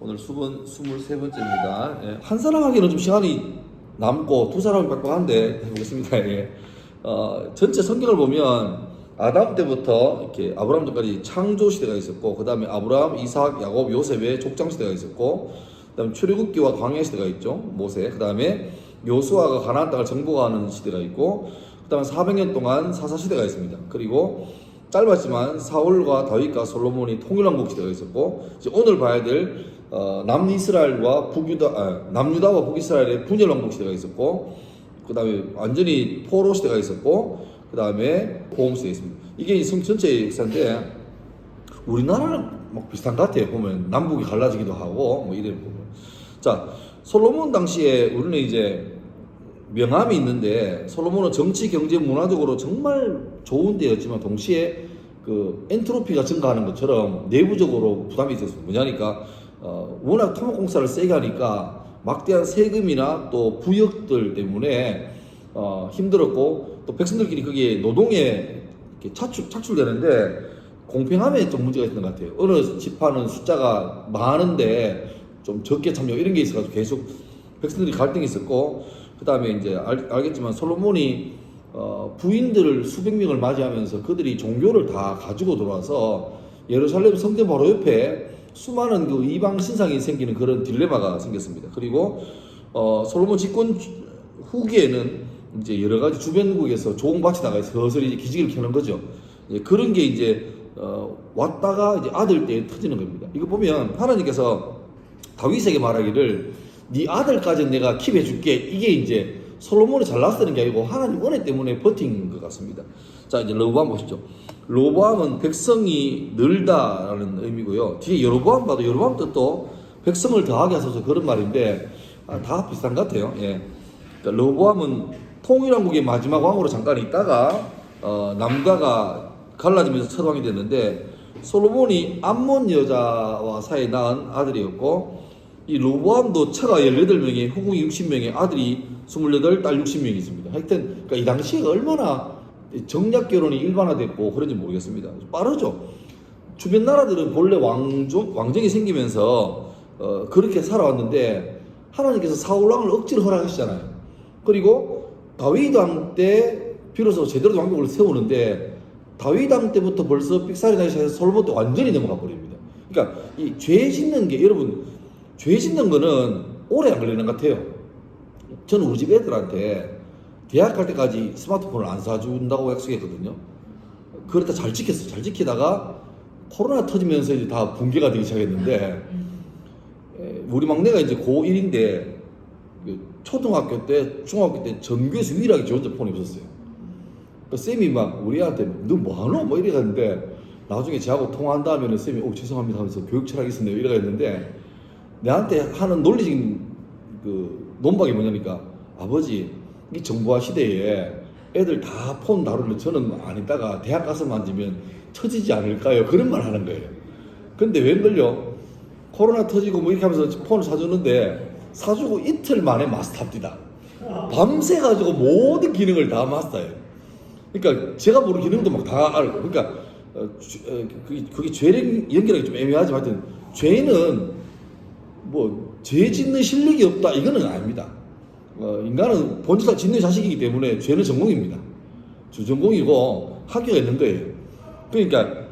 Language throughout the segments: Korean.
오늘 수분 23번째입니다. 예. 한 사람 하기는 좀 시간이 남고 두 사람이 빡빡한데 해보겠습니다. 예. 전체 성경을 보면 아담 때부터 이렇게 아브라함 때까지 창조 시대가 있었고, 그 다음에 아브라함, 이삭, 야곱, 요셉의 족장 시대가 있었고, 그 다음에 출애굽기와 광야 시대가 있죠. 모세. 그 다음에 요수아가 가나안 땅을 정복하는 시대가 있고, 그 다음에 400년 동안 사사 시대가 있습니다. 그리고 짧았지만 사울과 다윗과 솔로몬이 통일왕국 시대가 있었고, 이제 오늘 봐야 될 남이스라엘과 남유다와 북이스라엘의 분열왕국 시대가 있었고, 그 다음에 완전히 포로 시대가 있었고, 그 다음에 보험 시대가 있습니다. 이게 성 전체의 역사인데 우리나라는 막 비슷한 것 같아요. 보면 남북이 갈라지기도 하고 뭐 이래 보면. 자, 솔로몬 당시에 우리는 이제 명함이 있는데, 솔로몬은 정치, 경제, 문화적으로 정말 좋은 데였지만 동시에 그 엔트로피가 증가하는 것처럼 내부적으로 부담이 있었습니다. 뭐냐니까 워낙 토목공사를 세게 하니까 막대한 세금이나 또 부역들 때문에 힘들었고, 또 백성들끼리 그게 노동에 착출되는데 공평함에 좀 문제가 있었던 것 같아요. 어느 지파는 숫자가 많은데 좀 적게 참여 이런 게 있어가지고 계속 백성들이 갈등이 있었고, 그 다음에 이제 알겠지만 솔로몬이 부인들을 수백 명을 맞이하면서 그들이 종교를 다 가지고 들어와서 예루살렘 성전 바로 옆에 수많은 그 이방 신상이 생기는 그런 딜레마가 생겼습니다. 그리고 솔로몬 집권 후기에는 이제 여러 가지 주변국에서 조공바치다가 서서히 기지개를 켜는 거죠. 그런 게 이제 왔다가 이제 아들 때에 터지는 겁니다. 이거 보면 하나님께서 다윗에게 말하기를 네 아들까지는 내가 킵해 줄게, 이게 이제 솔로몬이 잘났다는 게 아니고 하나님 은혜 때문에 버틴 것 같습니다. 자, 이제 로보암 보시죠. 로보암은 백성이 늘다라는 의미고요. 뒤에 여로보암 봐도 여로보암 뜻도 백성을 더하게 하소서, 그런 말인데 다 비슷한 것 같아요. 예. 그러니까 로보암은 통일왕국의 마지막 왕으로 잠깐 있다가 남가가 갈라지면서 첫 왕이 됐는데, 솔로몬이 암몬 여자와 사이에 낳은 아들이었고, 이 로보암도 처가 18명에 후궁이 60명에 아들이 28, 딸 60명이 있습니다. 하여튼 그러니까 이 당시에 얼마나 정략 결혼이 일반화됐고 그런지 모르겠습니다. 빠르죠. 주변 나라들은 본래 왕정이 생기면서 그렇게 살아왔는데 하나님께서 사울왕을 억지로 허락하시잖아요. 그리고 다윗 왕 때 비로소 제대로 왕국을 세우는데, 다윗 왕 때부터 벌써 삑사리 나기 시작해서 솔로몬 때 완전히 넘어가 버립니다. 그러니까 이 죄 짓는 게, 여러분 죄 짓는 거는 오래 안 걸리는 것 같아요. 저는 우리 집 애들한테 대학 갈 때까지 스마트폰을 안 사준다고 약속했거든요. 그러다 잘 지켰어. 잘 지키다가 코로나 터지면서 이제 다 붕괴가 되기 시작했는데, 우리 막내가 이제 고1인데 초등학교 때, 중학교 때 전교에서 유일하게 지 혼자 폰이 없었어요. 쌤이 막 우리한테 너 뭐하노? 뭐 이래 갔는데, 나중에 저하고 통화한 다음에는 쌤이 죄송합니다 하면서 교육 철학이 있었네요 이래 갔는데, 내한테 하는 논리적인 그 논박이 뭐냐니까, 아버지 이 정보화 시대에 애들 다 폰 다루는데 저는 안 있다가 대학 가서 만지면 터지지 않을까요? 그런 말 하는 거예요. 근데 웬걸요? 코로나 터지고 뭐 이렇게 하면서 폰을 사주는데, 사주고 이틀 만에 마스터합니다. 밤새 가지고 모든 기능을 다 마스터해요. 그러니까 제가 모르는 기능도 막 다 알고. 그러니까 그게 죄랑 연결하기 좀 애매하지만 하여튼 죄는 뭐 죄 짓는 실력이 없다 이거는 아닙니다. 인간은 본질상 짓는 자식이기 때문에 죄는 전공입니다. 주전공이고 학교가 있는 거예요. 그러니까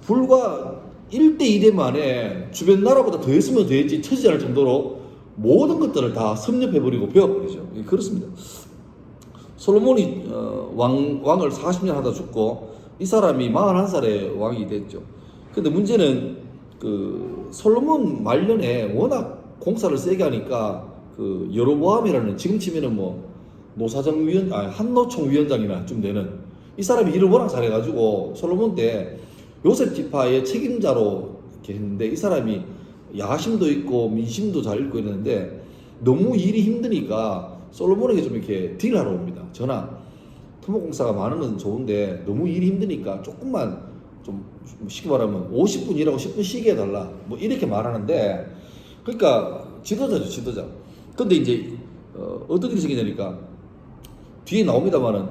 불과 1대 2대 만에 주변 나라보다 더 했으면 더했지 터지지 않을 정도로 모든 것들을 다 섭렵해버리고 배워버리죠. 그렇습니다. 솔로몬이 왕을 40년 하다 죽고, 이 사람이 41살에 왕이 됐죠. 근데 문제는 그 솔로몬 말년에 워낙 공사를 세게 하니까 그 여로보암이라는, 지금 치면은 뭐 한노총 위원장이나 좀 되는 이 사람이 일을 워낙 잘해가지고 솔로몬 때 요셉 지파의 책임자로 이렇게 했는데, 이 사람이 야심도 있고 민심도 잘 읽고 있는데 너무 일이 힘드니까 솔로몬에게 좀 이렇게 딜하러 옵니다. 전화. 토목공사가 많은 건 좋은데 너무 일이 힘드니까 조금만 좀 쉽게 말하면 50분 일하고 10분 쉬게 해달라 뭐 이렇게 말하는데, 그러니까 지도자죠, 지도자. 근데 이제 어떤 일이 생기냐니까 뒤에 나옵니다만은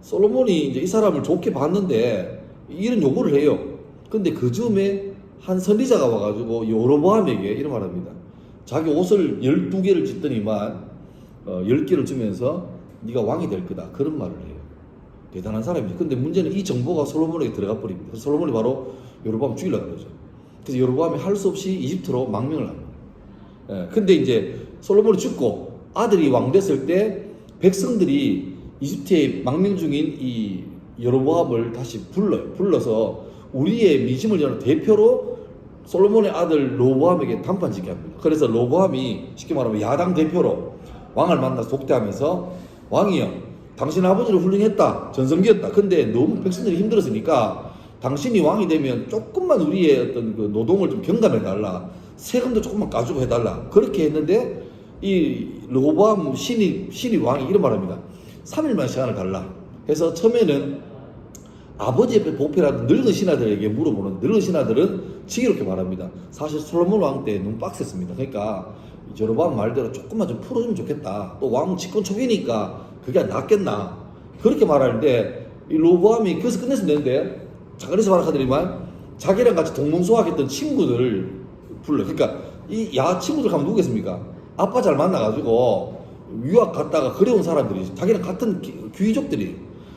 솔로몬이 이제 이 사람을 좋게 봤는데 이런 요구를 해요. 근데 그 즈음에 한 선리자가 와가지고 여로보암에게 이런 말합니다. 자기 옷을 12개를 찢더니만 10개를 주면서 네가 왕이 될 거다. 그런 말을 해요. 대단한 사람이죠. 근데 문제는 이 정보가 솔로몬에게 들어가 버립니다. 그래서 솔로몬이 바로 여로보암 죽이려고 그러죠. 그래서 여로보암이 할 수 없이 이집트로 망명을 합니다. 근데 이제 솔로몬이 죽고 아들이 왕 됐을 때 백성들이 이집트에 망명 중인 이 여로보암을 다시 불러서 우리의 민심을 여는 대표로 솔로몬의 아들 로보암에게 단판 짓게 합니다. 그래서 로보암이 쉽게 말하면 야당 대표로 왕을 만나서 독대하면서 왕이여, 당신 아버지를 훌륭했다, 전성기였다. 근데 너무 백성들이 힘들었으니까 당신이 왕이 되면 조금만 우리의 어떤 그 노동을 좀 경감해달라, 세금도 조금만 까주고 해달라. 그렇게 했는데 이 로보암 신이 왕이 이런 말합니다. 3일만 시간을 달라 해서 처음에는 아버지 옆에 보필하던 늙은 신하들에게 물어보는 늙은 신하들은 지혜롭게 말합니다. 사실 솔로몬 왕 때 너무 빡셌습니다. 그러니까 여로보암 말대로 조금만 좀 풀어주면 좋겠다. 또 왕 집권 초기니까 그게 낫겠나. 그렇게 말하는데 이 로보암이 그래서 끝냈으면 되는데 자그래서 말하더니만 자기랑 같이 동문소학했던 친구들을 불러. 그러니까 이 야 친구들 가면 누구겠습니까? 아빠 잘 만나가지고 유학 갔다가 그래온 사람들이 자기랑 같은 귀족들이.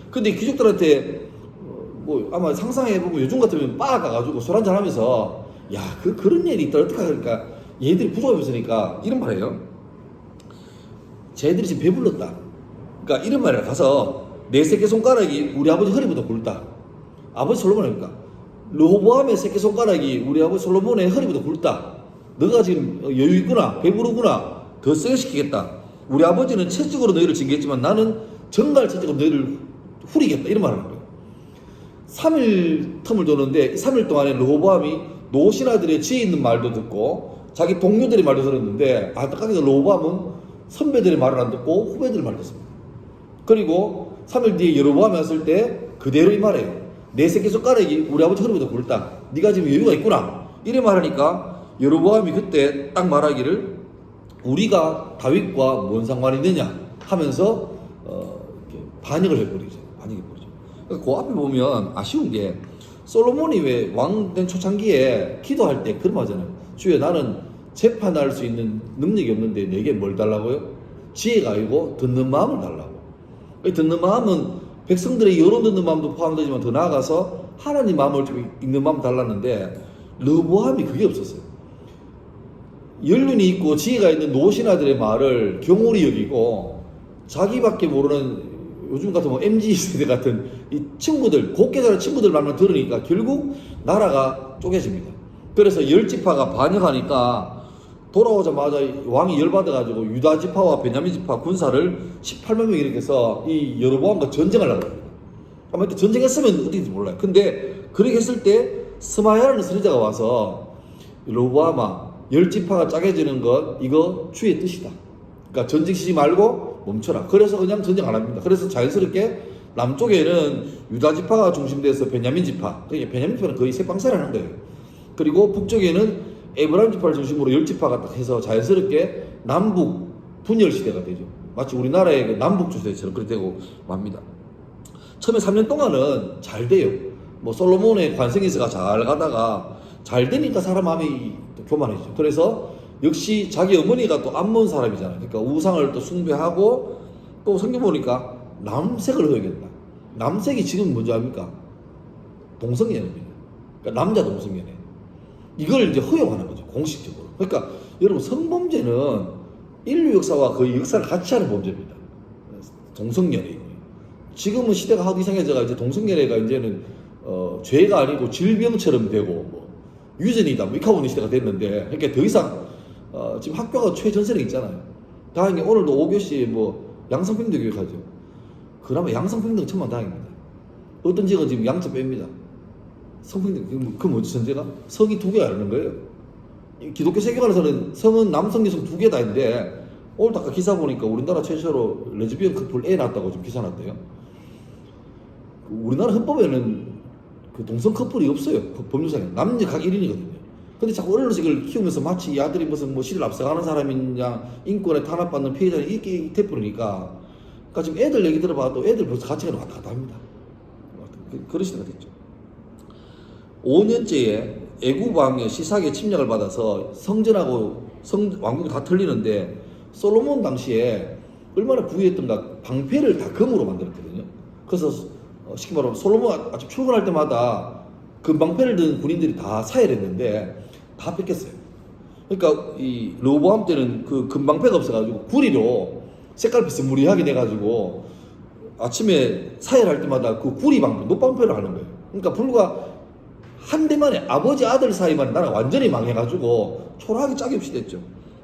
근데 이 귀족들한테 뭐 아마 상상해보면 요즘 같으면 빠 가가지고 술 한잔 하면서 야 그런 일이 있다 어떡하. 그러니까 얘들이 부족해 있으니까 이런 말이에요. 쟤들이 지금 배불렀다. 그러니까 이런 말이라 가서 내 새끼손가락이 우리 아버지 허리보다 굵다. 아버지 솔로몬이니까 르호보암의 새끼손가락이 우리 아버지 솔로몬의 허리보다 굵다. 너가 지금 여유 있구나, 배부르구나, 더 세게 시키겠다. 우리 아버지는 채찍으로 너희를 징계했지만 나는 정갈 채찍으로 너희를 후리겠다. 이런 말을 하는 거예요. 3일 텀을 두는데 3일 동안에 르호보암이 노신하들의 지혜 있는 말도 듣고 자기 동료들의 말도 들었는데 안타깝게 르호보암은 선배들의 말을 안 듣고 후배들의 말을 듣습니다. 그리고 3일 뒤에 여로보암이 왔을 때 그대로 이 말해요. 내 새끼손가락이 우리 아버지 허리보다 굵다. 네가 지금 여유가 있구나. 이래 말하니까 여로보암이 그때 딱 말하기를 우리가 다윗과 뭔 상관이 되냐 하면서 반역을 해버리죠. 그 앞에 보면 아쉬운 게 솔로몬이 왜 왕 된 초창기에 기도할 때 그런 말하잖아요. 주여 나는 재판할 수 있는 능력이 없는데 내게 뭘 달라고요? 지혜가 아니고 듣는 마음을 달라고. 듣는 마음은 백성들의 여론 듣는 마음도 포함되지만 더 나아가서 하나님 마음을 좀 읽는 마음 달랐는데 르호보암이 그게 없었어요. 연륜이 있고 지혜가 있는 노신하들의 말을 경홀히 여기고 자기밖에 모르는 요즘 같은 뭐 MZ세대 같은 이 친구들, 곱게 자란 친구들 말만 들으니까 결국 나라가 쪼개집니다. 그래서 10지파가 반역하니까 돌아오자마자 왕이 열받아가지고 유다 지파와 베냐민 지파 군사를 18만 명 이렇게 해서 이 여로보암과 전쟁을 하려고 합니다. 아마 이렇게 전쟁했으면 어디인지 몰라요. 근데 그렇게 했을 때 스마야라는 선지자가 와서 여로보암아 10지파가 짜게지는 것 이거 주의 뜻이다. 그러니까 전쟁시지 말고 멈춰라. 그래서 그냥 전쟁 안 합니다. 그래서 자연스럽게 남쪽에는 유다 지파가 중심돼서 베냐민 지파, 그러니까 베냐민 지파는 거의 색방사라는 거예요. 그리고 북쪽에는 에브라임 지파를 중심으로 10지파가 딱 해서 자연스럽게 남북 분열 시대가 되죠. 마치 우리나라의 그 남북 주세처럼 그렇게 되고 맙니다. 처음에 3년 동안은 잘 돼요. 뭐 솔로몬의 관성에서가 잘 가다가 잘 되니까 사람 마음이 또 교만해지죠. 그래서 역시 자기 어머니가 또 암몬 사람이잖아요. 그러니까 우상을 또 숭배하고 또 성경 보니까 남색을 허용했다. 남색이 지금 뭔지 압니까? 동성연애입니다. 그러니까 남자 동성연애. 이걸 이제 허용하는 거죠. 공식적으로. 그러니까 여러분 성범죄는 인류 역사와 거의 역사를 같이 하는 범죄입니다. 동성연애이고요. 지금은 시대가 하도 이상해져가 이제 동성연애가 이제는 죄가 아니고 질병처럼 되고 뭐 유전이다 뭐 이렇게 하고 있는 시대가 됐는데 그러니까 더 이상 지금 학교가 최전선에 있잖아요. 다행히 오늘도 5교시에 뭐 양성평등 교육하죠. 그나마 양성평등 천만다행입니다. 어떤 지역은 지금 양자 뺍니다. 성평등, 그 뭐지, 전제가? 성이 2개가 있는 거예요. 기독교 세계관에서는 성은 남성, 여성 2개 다 있는데, 오늘 아까 기사 보니까 우리나라 최초로 레즈비언 커플 애 낳았다고 지금 기사 났대요. 우리나라 헌법에는 그 동성 커플이 없어요. 법률상에. 남녀 각 1인이거든요. 근데 자꾸 어른으로서 이걸 키우면서 마치 이 아들이 무슨 뭐 시대를 앞서가는 사람이냐, 인권에 탄압받는 피해자 이렇게 돼버리니까. 그러니까 지금 애들 얘기 들어봐도 애들 벌써 가치관이 왔다 갔다 합니다. 그런 시대가 됐죠. 5년째에 애굽왕의 시삭의 침략을 받아서 성전하고 왕궁이 다 털리는데 솔로몬 당시에 얼마나 부유했던가 방패를 다 금으로 만들었거든요. 그래서 쉽게 말하면 솔로몬 아침 출근할 때마다 금방패를 든 군인들이 다 사열했는데 다 뺏겼어요. 그러니까 이 르호보암 때는 그 금방패가 없어가지고 구리로 색깔 비스무리하게 돼가지고 아침에 사열할 때마다 그 구리 방패, 노방패를 하는 거예요. 그러니까 불과 한 대 만에 아버지 아들 사이만 나라가 완전히 망해가지고 초라하게 짝이 없이 됐죠.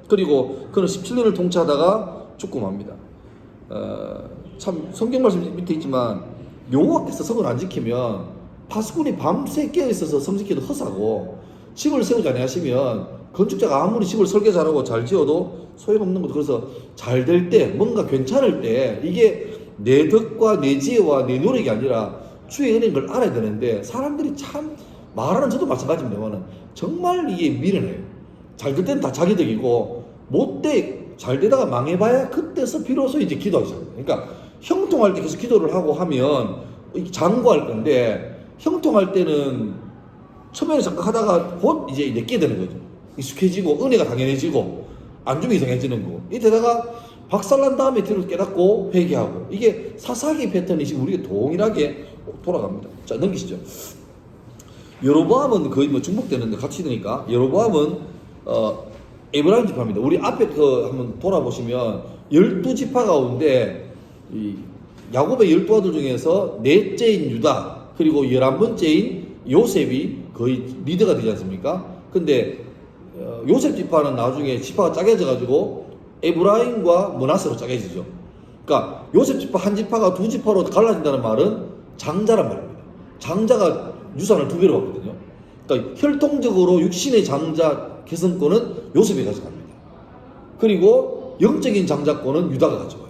그리고 그는 17년을 통치하다가 죽고 맙니다. 참 성경 말씀 밑에 있지만 여호와께서 성을 안 지키면 파수꾼이 밤새 깨어있어서 성 지키도 허사고 집을 세우지 아니하시면 건축자가 아무리 집을 설계 잘하고 잘 지어도 소용없는 거죠. 그래서 잘 될 때 뭔가 괜찮을 때 이게 내 덕과 내 지혜와 내 노력이 아니라 주의 은혜인 걸 알아야 되는데 사람들이 참 말하는 저도 마찬가지입니다만 정말 이게 미련해요. 잘 될 때는 다 자기 덕이고 못돼 잘 되다가 망해봐야 그때서 비로소 이제 기도하기 시작합니다. 그러니까 형통할 때 계속 기도를 하고 하면 장구할 건데 형통할 때는 처음에는 잠깐 하다가 곧 이제 내게 되는 거죠. 익숙해지고 은혜가 당연해지고 안중이 이상해지는 거. 이때다가 박살난 다음에 뒤로 깨닫고 회개하고 이게 사사기 패턴이 지금 우리가 동일하게 돌아갑니다. 자, 넘기시죠. 여로보암은 거의 뭐 중복되는데 같이 되니까 여로보암은 에브라임 지파입니다. 우리 앞에 그 한번 돌아보시면 12지파 가운데 이 야곱의 12아들 중에서 넷째인 유다 그리고 11번째인 요셉이 거의 리더가 되지 않습니까? 근데 요셉 지파는 나중에 지파가 짜개져 가지고 에브라임과 므낫세로 짜개지죠. 그러니까 요셉 지파 한 지파가 두 지파로 갈라진다는 말은 장자란 말입니다. 장자가 유산을 2배로 받거든요. 그러니까 혈통적으로 육신의 장자 계승권은 요셉이 가져갑니다. 그리고 영적인 장자권은 유다가 가져와요.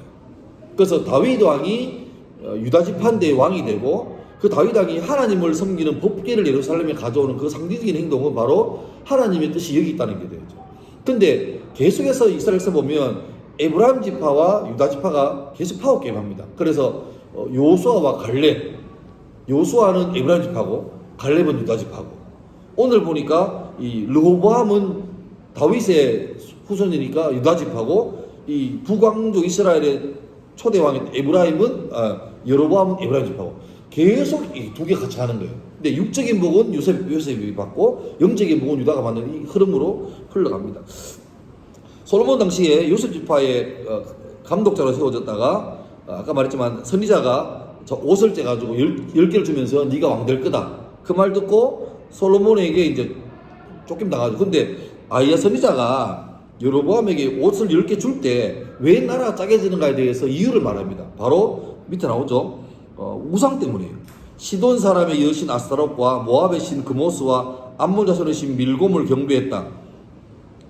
그래서 다윗 왕이 유다 지파인데 왕이 되고 그 다윗 왕이 하나님을 섬기는 법궤를 예루살렘에 가져오는 그 상징적인 행동은 바로 하나님의 뜻이 여기 있다는 게 되죠. 근데 계속해서 이스라엘에서 보면 에브라임 지파와 유다 지파가 계속 파워 게임합니다. 그래서 요수아와 갈렙, 요수아는 에브라임 지파고 갈렙은 유다 지파고 오늘 보니까 이 르호보암은 다윗의 후손이니까 유다 지파고 이 북왕족 이스라엘의 초대 왕인 에브라임은 여로보암은 에브라임 지파고 계속 이 두 개 같이 하는 거예요. 근데 육적인 복은 요셉이 받고 영적인 복은 유다가 받는 이 흐름으로 흘러갑니다. 솔로몬 당시에 요셉 지파의 감독자로 세워졌다가 아까 말했지만 선지자가 저 옷을 째가지고 10개를 주면서 네가 왕 될 거다. 그 말 듣고 솔로몬에게 이제 쫓김당하죠. 근데 아이야 선지자가 여로보암에게 옷을 10개 줄 때 왜 나라가 짜게지는가에 대해서 이유를 말합니다. 바로 밑에 나오죠. 우상 때문이에요. 시돈 사람의 여신 아스타롯과 모압의 신 그모스와 암몬 자손의 신 밀곰을 경배했다.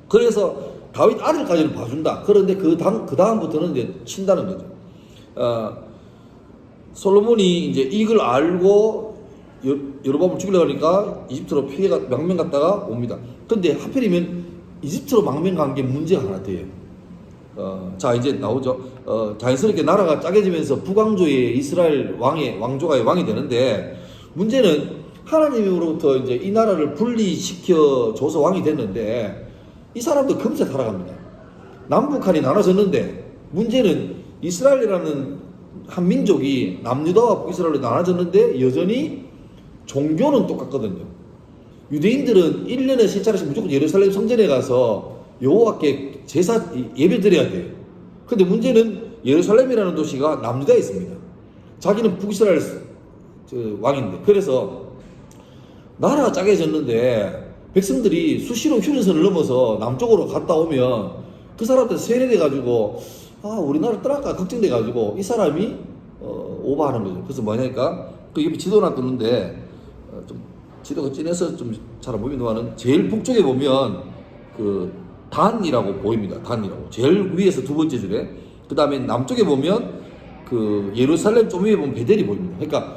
그래서 다윗 아들까지는 봐준다. 그런데 그 다음부터는 이제 친다는 거죠. 솔로몬이 이제 이걸 알고 여로보암을 죽이려고 하니까 이집트로 피해가 망명 갔다가 옵니다. 근데 하필이면 이집트로 망명 간 게 문제가 하나 돼요. 자 이제 나오죠. 자연스럽게 나라가 짜개지면서 북왕조의 이스라엘 왕조가 왕이 되는데 문제는 하나님으로부터 이제 이 나라를 분리시켜 줘서 왕이 됐는데 이 사람도 금세 살아갑니다. 남북한이 나눠졌는데 문제는 이스라엘이라는 한 민족이 남유다와 북이스라엘로 나눠졌는데 여전히 종교는 똑같거든요. 유대인들은 1년에 3차례씩 무조건 예루살렘 성전에 가서 여호와께 제사 예배 드려야 돼요. 근데 문제는 예루살렘이라는 도시가 남유다에 있습니다. 자기는 북이스라엘 왕인데 그래서 나라가 짜게졌는데 백성들이 수시로 휴전선을 넘어서 남쪽으로 갔다 오면 그 사람들 세뇌돼가지고 우리나라 떠날까 걱정돼가지고 이 사람이 오버하는 거죠. 그래서 뭐냐니까 그 옆에 지도나 뜨는데 좀 지도가 진해서 좀 잘 안 보이는 제일 북쪽에 보면 그 단이라고 보입니다. 단이라고 제일 위에서 두 번째 줄에 그 다음에 남쪽에 보면 그 예루살렘 좀 위에 보면 베델이 보입니다. 그러니까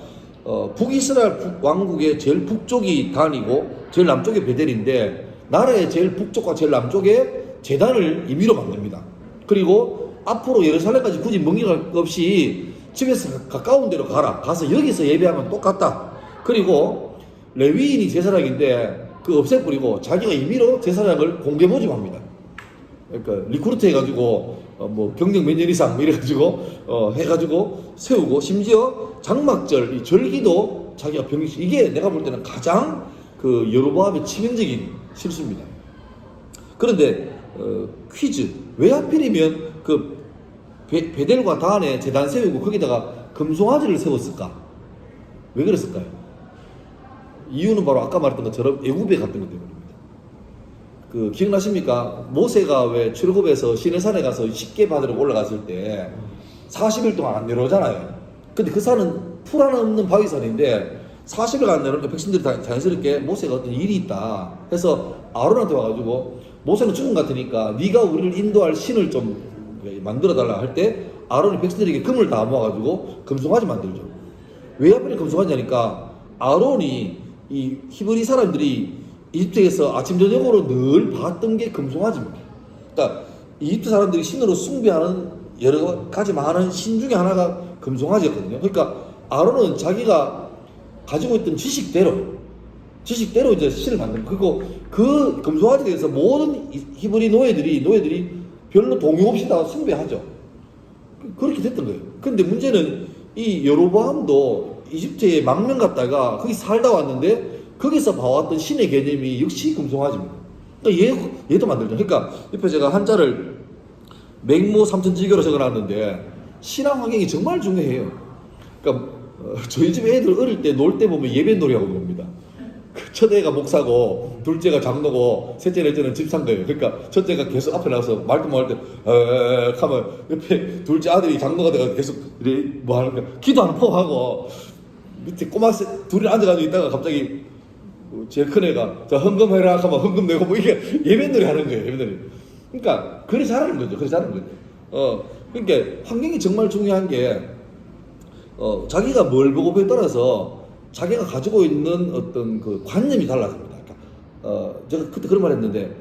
북이스라엘 왕국의 제일 북쪽이 단이고 제일 남쪽이 베델인데 나라의 제일 북쪽과 제일 남쪽에 제단을 임의로 만듭니다. 그리고 앞으로 예루살렘까지 굳이 먼 길 없이 집에서 가까운 데로 가라. 가서 여기서 예배하면 똑같다. 그리고 레위인이 제사장인데 그 없애버리고 자기가 임의로 제사장을 공개 모집합니다. 그러니까 리크루트 해가지고 뭐 경력 몇 년 이상 이래가지고 해가지고 세우고 심지어 장막절 이 절기도 자기가 병행시 이게 내가 볼 때는 가장 그 여로보암의 치명적인 실수입니다. 그런데 퀴즈 왜 하필이면 그 베델과 다한에 제단 세우고 거기다가 금송아지를 세웠을까? 왜 그랬을까요? 이유는 바로 아까 말했던 것처럼 애굽에 갔던 것 때문입니다. 그 기억나십니까? 모세가 왜 출애굽에서 시내산에 가서 10개 바위로 올라갔을 때 40일 동안 안 내려오잖아요. 근데 그 산은 풀 하나 없는 바위산인데 40일 안 내려오니까 백성들이 자연스럽게 모세가 어떤 일이 있다 해서 아론한테 와가지고 모세는 죽은 것 같으니까 네가 우리를 인도할 신을 좀 만들어달라 할 때 아론이 백성들에게 금을 다 모아가지고 금송아지 만들죠. 왜 하필 금송아지 하니까 아론이 이 히브리 사람들이 이집트에서 아침 저녁으로 늘 봤던 게 금송아지입니다. 그러니까 이집트 사람들이 신으로 숭배하는 여러 가지 많은 신 중에 하나가 금송아지였거든요. 그러니까 아론은 자기가 가지고 있던 지식대로 이제 신을 만든 그리고 그 금송아지에 대해서 모든 히브리 노예들이 별로 동요 없이 다 숭배하죠. 그렇게 됐던 거예요. 근데 문제는 이 여로보암도 이집트에 망명 갔다가 거기 살다 왔는데 거기서 봐왔던 신의 개념이 역시 금송아지입니다. 그러니까 얘도 만들죠. 그러니까 옆에 제가 한자를 맹모 삼천지교로 적어놨는데 신앙 환경이 정말 중요해요. 그러니까 저희 집 애들 어릴 때 놀 때 보면 예배놀이하고 놉니다. 첫 애가 목사고 둘째가 장로고 셋째 넷째는 집사인거예요. 그러니까 첫째가 계속 앞에 나가서 말도 때 하면 옆에 둘째 아들이 장로가 돼서 계속 뭐 하는 거야. 기도하는 포 하고 밑에 꼬마 둘이 앉아가지고 있다가 갑자기 제일 큰 애가 자 헌금해라 하면 헌금 내고 뭐 이게 예배놀이 하는 거예요. 예배놀이. 그러니까 그래 잘하는 거죠. 그래 잘하는 거죠. 그러니까 환경이 정말 중요한 게 자기가 뭘 보고 에 따라서 자기가 가지고 있는 어떤 그 관념이 달라집니다. 그러니까 제가 그때 그런 말 했는데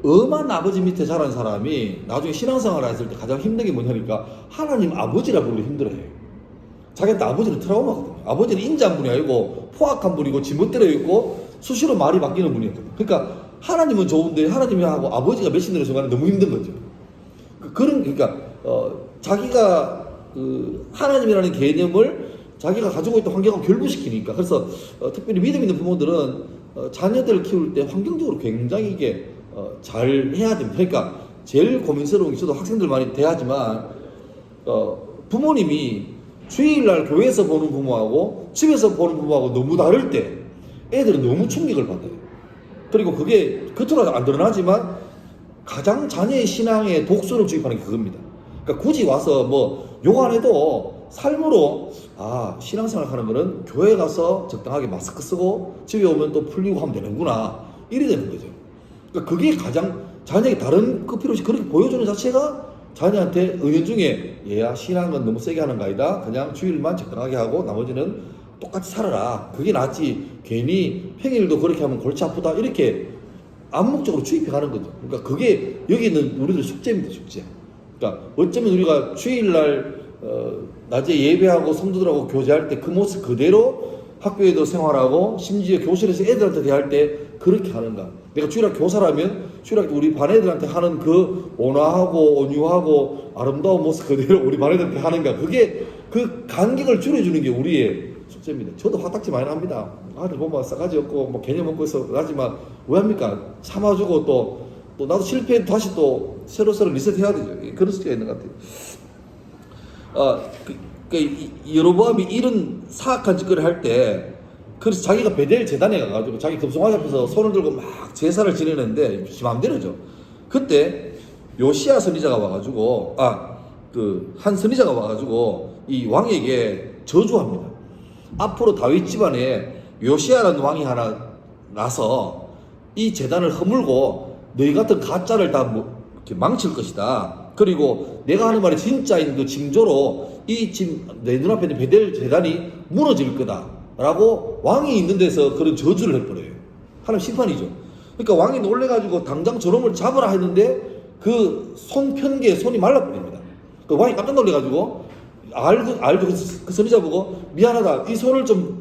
엄한 아버지 밑에 자란 사람이 나중에 신앙생활을 했을 때 가장 힘든 게 뭐냐니까 하나님 아버지라 부르기 힘들어해요. 자기한테 아버지는 트라우마거든요. 아버지는 인자한 분이 아니고 포악한 분이고 지멋대로 있고 수시로 말이 바뀌는 분이었거든요. 그러니까 하나님은 좋은데 하나님이 하고 아버지가 메신되는 순간에 너무 힘든 거죠. 그러니까 자기가 그 하나님이라는 개념을 자기가 가지고 있던 환경을 결부시키니까 그래서 특별히 믿음 있는 부모들은 자녀들을 키울 때 환경적으로 굉장히 이게 잘 해야 됩니다. 그러니까 제일 고민스러운 게 저도 학생들 많이 대하지만 부모님이 주일날 교회에서 보는 부모하고 집에서 보는 부모하고 너무 다를 때 애들은 너무 충격을 받아요. 그리고 그게 겉으로 안 드러나지만 가장 자녀의 신앙에 독소를 주입하는 게 그겁니다. 그러니까 굳이 와서 뭐 욕 안 해도 삶으로 신앙생활 하는 거는 교회 가서 적당하게 마스크 쓰고 집에 오면 또 풀리고 하면 되는구나 이래 되는 거죠. 그러니까 그게 가장 자녀에게 다른 그 필요 없이 그렇게 보여주는 자체가 자녀한테 은연중에 얘야 신앙은 너무 세게 하는 거 아니다. 그냥 주일만 적당하게 하고 나머지는 똑같이 살아라. 그게 낫지. 괜히 평일도 그렇게 하면 골치 아프다. 이렇게 암묵적으로 주입해 가는 거죠. 그러니까 그게 여기는 우리들 숙제입니다. 숙제. 그러니까 어쩌면 우리가 주일날 낮에 예배하고 성도들하고 교제할 때 그 모습 그대로 학교에도 생활하고 심지어 교실에서 애들한테 대할 때 그렇게 하는가. 내가 주일학 교사라면 주일학 때 우리 반 애들한테 하는 그 온화하고 온유하고 아름다운 모습 그대로 우리 반 애들한테 하는가. 그게 그 간격을 줄여주는 게 우리의 숙제입니다. 저도 화딱지 많이 납니다. 아들 보면 싸가지 없고 뭐 개념 없고 해서 나지만 왜 합니까? 참아주고 또 나도 실패해도 다시 또 새로 리셋해야 되죠. 그런 수가 있는 것 같아요. 여로보암이 이런 사악한 짓거리를 할 때 그래서 자기가 베델 제단에 가가지고 자기 금송아지 앞에서 손을 들고 막 제사를 지내는데 지 맘대로죠. 그때 요시야 선지자가 와가지고 한 선지자가 와가지고 이 왕에게 저주합니다. 앞으로 다윗 집안에 요시야라는 왕이 하나 나서 이 제단을 허물고 너희 같은 가짜를 다 이렇게 망칠 것이다. 그리고 내가 하는 말이 진짜인 그 징조로 이 지금 내 눈앞에 있는 베델 제단이 무너질 거다. 라고 왕이 있는 데서 그런 저주를 해버려요. 하나님 심판이죠. 그러니까 왕이 놀래가지고 당장 저놈을 잡으라 했는데 그 손 편 게 손이 말라버립니다. 그 왕이 깜짝 놀래가지고 알고 그 선지자 보고 미안하다. 이 손을 좀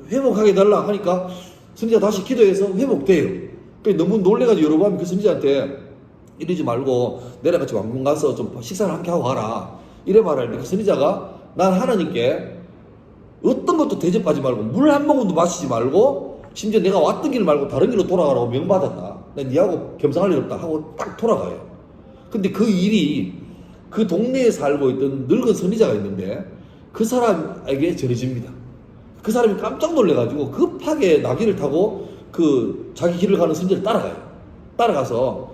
회복하게 해달라 하니까 선지자 다시 기도해서 회복돼요. 그러니까 너무 놀래가지고 여로보암이 그 선지자한테 이러지 말고 내랑 같이 왕궁 가서 좀 식사를 함께 하고 가라 이래 말하는데 그 선지자가 난 하나님께 어떤 것도 대접하지 말고 물 한 모금도 마시지 말고 심지어 내가 왔던 길 말고 다른 길로 돌아가라고 명받았다. 난 니하고 겸상할 일 없다 하고 딱 돌아가요. 근데 그 일이 그 동네에 살고 있던 늙은 선지자가 있는데 그 사람에게 전해집니다. 그 사람이 깜짝 놀래가지고 급하게 나귀를 타고 그 자기 길을 가는 선지자를 따라가요. 따라가서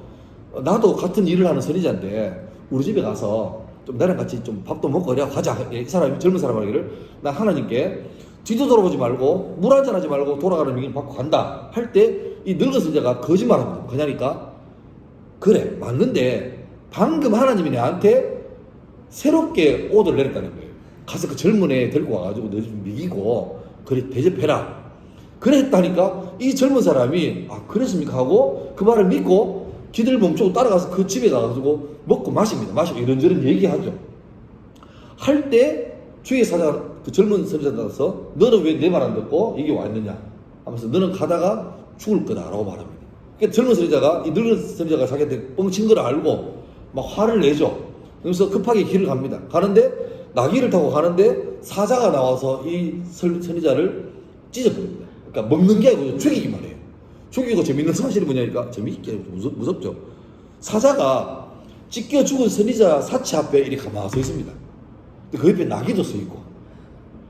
나도 같은 일을 하는 선지자인데 우리 집에 가서 좀 나랑 같이 좀 밥도 먹고 그래 가자. 이 사람이 젊은 사람 하기를 나 하나님께 뒤도 돌아보지 말고 물 한잔 하지 말고 돌아가는 명령을 받고 간다 할 때 이 늙은 선지자가 거짓말합니다. 그냐니까 그래 맞는데 방금 하나님이 내한테 새롭게 오더를 내렸다는 거예요. 가서 그 젊은 애 데리고 와가지고 너 좀 먹이고 그래 대접해라. 그래 했다니까 이 젊은 사람이 아 그랬습니까 하고 그 말을 믿고 기대를 멈추고 따라가서 그 집에 가가지고 먹고 마십니다. 마시고 이런저런 얘기하죠. 할 때 주의 사자가 그 젊은 선지자한테 가서 너는 왜 내 말 안 듣고 여기 와 있느냐 하면서 너는 가다가 죽을 거다라고 말합니다. 그러니까 젊은 선지자가 이 늙은 선지자가 자기한테 뻥친 걸 알고 막 화를 내죠. 그래서 급하게 길을 갑니다. 가는데 나귀를 타고 가는데 사자가 나와서 이 선지자를 찢어버립니다. 그러니까 먹는 게 아니고 죽이기만 해요. 죽이고 재밌는 사실이 뭐냐니까 재밌게 무섭죠. 사자가 찢겨 죽은 선지자 사체 앞에 이렇게 가만히 서 있습니다. 근데 그 옆에 나귀도 서 있고.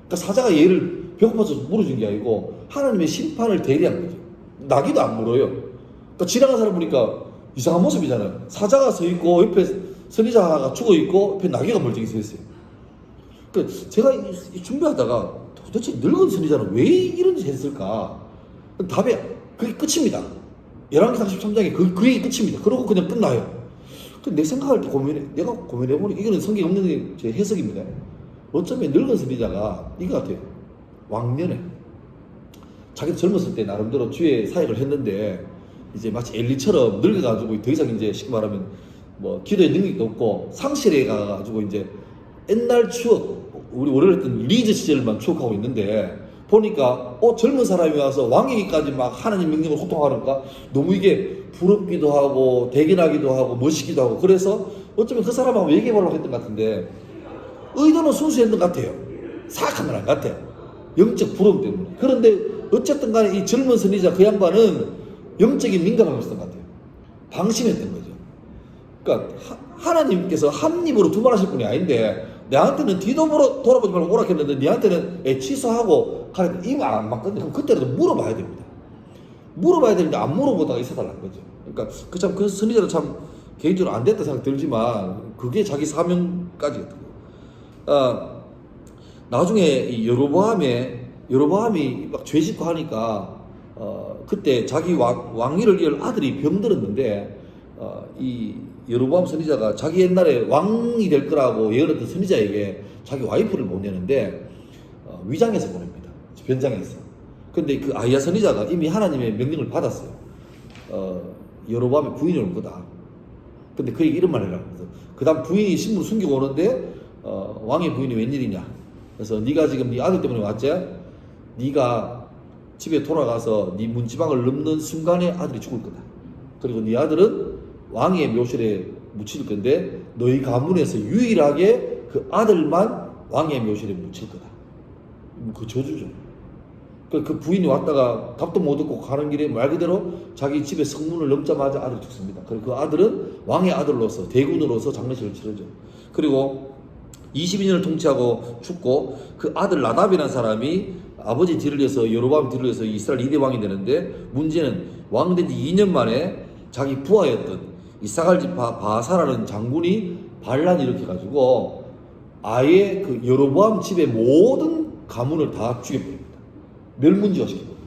그러니까 사자가 얘를 배고파서 물어준 게 아니고 하나님의 심판을 대리한 거죠. 나귀도 안 물어요. 그러니까 지나가는 사람 보니까 이상한 모습이잖아요. 사자가 서 있고 옆에 선지자가 죽어 있고 옆에 나귀가 멀쩡히 서 있어요. 그러니까 제가 준비하다가 도대체 늙은 선지자는 왜 이런 짓 했을까? 답이 그게 끝입니다. 11기 33장에 그 얘기 끝입니다. 그러고 그냥 끝나요. 내 생각을 내가 고민해보니 이거는 성경 없는 제 해석입니다. 어쩌면 늙은 선지자가 이거 같아요. 왕년에 자기도 젊었을 때 나름대로 주의 사역을 했는데 이제 마치 엘리처럼 늙어가지고 더 이상 이제 쉽게 말하면 뭐 기도의 능력도 없고 상실해 가가지고 이제 옛날 추억 우리 오래 했던 리즈 시절만 추억하고 있는데 보니까 젊은 사람이 와서 왕에게까지 막 하나님 명령을 호통하니까 너무 이게 부럽기도 하고 대견하기도 하고 멋있기도 하고 그래서 어쩌면 그 사람하고 얘기해보려고 했던 것 같은데 의도는 순수했던 것 같아요. 사악한 건 안 같아요. 영적 부러움 때문에. 그런데 어쨌든 간에 이 젊은 선지자 그 양반은 영적인 민감함이 있었던 것 같아요. 방심했던 거죠. 그러니까 하나님께서 한 입으로 두 말 하실 분이 아닌데 내한테는 뒤도 돌아보지 말고 오라 했는데 니한테는 취소하고 가라 이거 안 맞거든요. 그럼 그때라도 물어봐야 됩니다. 물어봐야 되는데 안 물어보다가 있어달라는 거죠. 그러니까 그 선지자는 참 개인적으로 안 됐다 생각 들지만 그게 자기 사명까지였던 거예요. 나중에 이 여로보암이 막 죄짓고 하니까 그때 자기 왕위를 이을 아들이 병들었는데 이 여로보암 선지자가 자기 옛날에 왕이 될 거라고 예언했던 선지자에게 자기 와이프를 보내는데 위장해서 보냅니다. 변장해서. 근데 그 아이야 선지자가 이미 하나님의 명령을 받았어요. 여로보암의 부인이 올 거다. 근데 그에게 이런 말을 하라고. 그 다음 부인이 신부를 숨기고 오는데 왕의 부인이 웬일이냐. 그래서 네가 지금 네 아들 때문에 왔지? 네가 집에 돌아가서 네 문지방을 넘는 순간에 아들이 죽을 거다. 그리고 네 아들은 왕의 묘실에 묻힐 건데 너희 가문에서 유일하게 그 아들만 왕의 묘실에 묻힐 거다. 그 저주죠. 그 부인이 왔다가 답도 못 듣고 가는 길에 말 그대로 자기 집에 성문을 넘자마자 아들이 죽습니다. 그리고 그 아들은 왕의 아들로서 대군으로서 장례식을 치르죠. 그리고 22년을 통치하고 죽고 그 아들 나답이라는 사람이 아버지 뒤를 이어서 여로보암 뒤를 이어서 이스라엘 2대 왕이 되는데 문제는 왕된 지 2년 만에 자기 부하였던 이사갈 지파 바사라는 장군이 반란을 일으켜가지고 아예 그 여로보암 집의 모든 가문을 다 죽여버립니다. 멸문지화 시켜버립니다.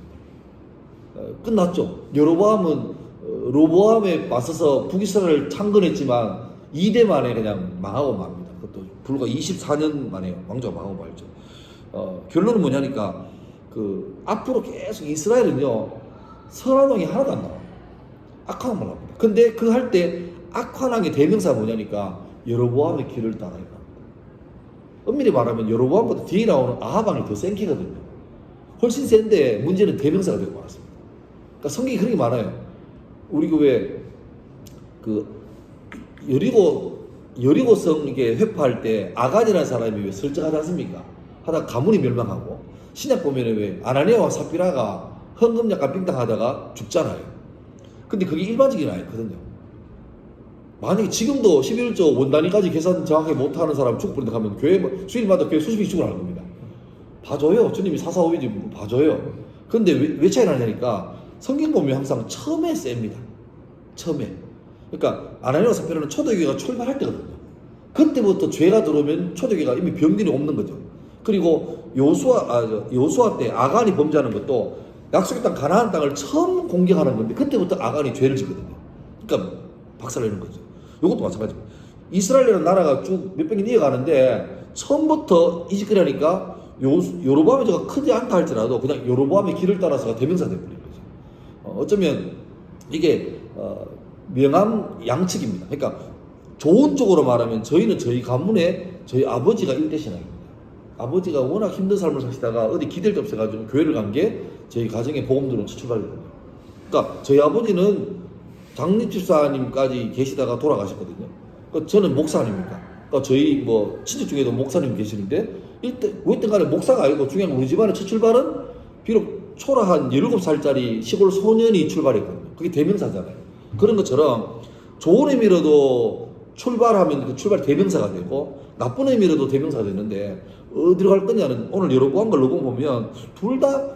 끝났죠. 여로보암은 로보암에 맞서서 북이스라엘을 창건했지만 2대 만에 그냥 망하고 맙니다. 그것도 불과 24년 만에 왕조가 망하고 말죠. 결론은 뭐냐니까 앞으로 계속 이스라엘은요 선한 왕이 하나도 안 나와요. 악한 왕만 나옵니다. 근데 그 할 때 악한 왕의 대명사가 뭐냐니까 여로보암의 길을 따라야 합니다. 엄밀히 말하면 여로보암보다 뒤에 나오는 아합 왕이 더 센 키거든요. 훨씬 센데 문제는 대명사가 되고 말았습니다. 그러니까 성경이 그런 게 많아요. 우리 교회 그 여리고성 이게 회파할 때 아간이라는 사람이 왜 설정하지 않습니까? 하다 가문이 멸망하고 신약 보면은 왜 아나니아와 삽비라가 헌금 약간 빙당하다가 죽잖아요. 근데 그게 일반적인 아니거든요. 만약에 지금도 11조 원단위까지 계산 정확하게 못하는 사람 죽어버린다 하면 교회 수일마다 교회 수십이 죽어나는 겁니다. 봐줘요. 주님이 사사오이지 봐줘요. 근데 왜 차이 나냐니까 성경 보면 항상 처음에 셉니다. 처음에. 그러니까 아나니아와 삽비라는 초대교회가 출발할 때거든요. 그때부터 죄가 들어오면 초대교회가 이미 병들이 없는 거죠. 그리고 요수아 때 아간이 범죄하는 것도 약속의 땅 가나안 땅을 처음 공격하는 건데 그때부터 아간이 죄를 짓거든요. 그러니까 박살내는 거죠. 이것도 마찬가지입니다. 이스라엘이라는 나라가 쭉 몇백 년 이어가는데 처음부터 이집트라니까 요로보암의 죄가 크지 않다 할지라도 그냥 요로보암의 길을 따라서가 대명사 되어버린 거죠. 어쩌면 이게 명함 양측입니다. 그러니까 좋은 쪽으로 말하면 저희는 저희 가문에 저희 아버지가 일대신앙입니다. 아버지가 워낙 힘든 삶을 사시다가 어디 기댈 데 없어가지고 교회를 간 게 저희 가정의 복음들로 출발이거든요. 그러니까 저희 아버지는 장립집사님까지 계시다가 돌아가셨거든요. 그러니까 저는 목사 아닙니까? 그러니까 저희 뭐 친척 중에도 목사님 계시는데 일단 간에 목사가 아니고 중요한 건 우리 집안의 첫 출발은 비록 초라한 17살짜리 시골 소년이 출발했거든요. 그게 대명사잖아요. 그런 것처럼 좋은 의미로도 출발하면 그 출발 대명사가 되고 나쁜 의미로도 대명사가 되는데 어디로 갈 거냐는 오늘 여로보암과 르보암 보면 둘 다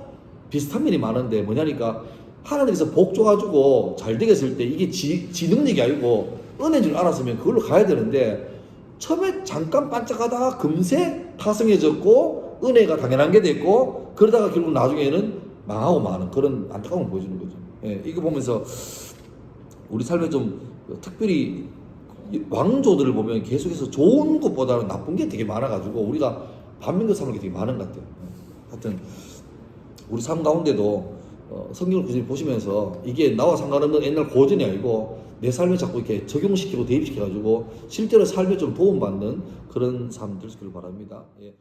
비슷한 면이 많은데 뭐냐니까 하나님께서 복 줘가지고 잘 되겠을 때 이게 지 능력이 아니고 은혜인 줄 알았으면 그걸로 가야 되는데 처음에 잠깐 반짝하다가 금세 타성해졌고 은혜가 당연한 게 됐고 그러다가 결국 나중에는 망하고 마는 그런 안타까움을 보여주는 거죠. 예, 이거 보면서 우리 삶에 좀 특별히 왕조들을 보면 계속해서 좋은 것보다는 나쁜 게 되게 많아가지고 우리가 반면교 삼는 게 되게 많은 것 같아요. 하여튼 우리 삶 가운데도 성경을 꾸준히 보시면서 이게 나와 상관없는 옛날 고전이 아니고 내 삶에 자꾸 이렇게 적용시키고 대입시켜가지고 실제로 삶에 좀 도움받는 그런 삶 될 수 있기를 바랍니다. 예.